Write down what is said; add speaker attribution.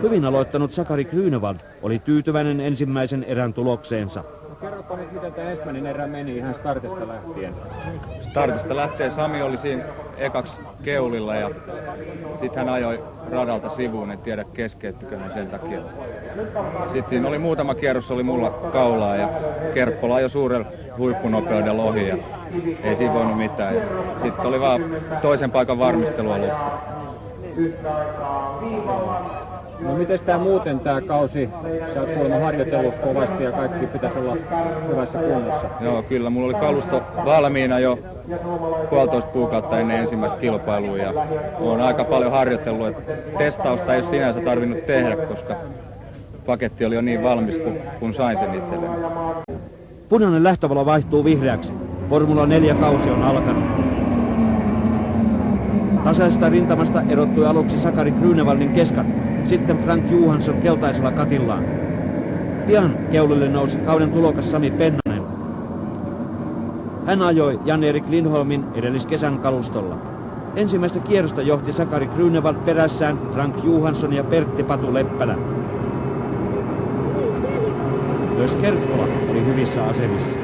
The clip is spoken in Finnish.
Speaker 1: Hyvin aloittanut Sakari Grünewald oli tyytyväinen ensimmäisen erän tulokseensa.
Speaker 2: Kerropa nyt, miten tämä ensimmäinen erä meni ihan startista lähtien.
Speaker 3: Startista lähtien Sami oli siinä ekaksi keulilla ja sitten hän ajoi radalta sivuun, en tiedä keskeyttikö hän sen takia. Sitten siinä oli muutama kierros, oli mulla kaulaa ja Kerppola ajoi suurella huippunopeudella ohi ja ei siinä voinut mitään. Sitten oli vaan toisen paikan varmistelua loppuun.
Speaker 2: No miten muuten tämä kausi? Sä oot kuulemma harjoitellut kovasti ja kaikki pitäisi olla hyvässä kunnossa.
Speaker 3: Joo, kyllä. Mulla oli kalusto valmiina jo 1,5 kuukautta ennen ensimmäistä kilpailua ja olen aika paljon harjoitellut. Testausta ei ole sinänsä tarvinnut tehdä, koska paketti oli jo niin valmis, kun sain sen itselleni.
Speaker 1: Punainen lähtövalo vaihtuu vihreäksi. Formula 4 kausi on alkanut. Tasaisesta rintamasta erottui aluksi Sakari Grünewaldin keskat, sitten Frank Johansson keltaisella katillaan. Pian keulille nousi kauden tulokas Sami Pennanen. Hän ajoi Jan-Erik Lindholmin edelliskesän kalustolla. Ensimmäistä kierrosta johti Sakari Grünewald perässään Frank Johansson ja Pertti Patu Leppälä. Myös Kerppola oli hyvissä asemissa.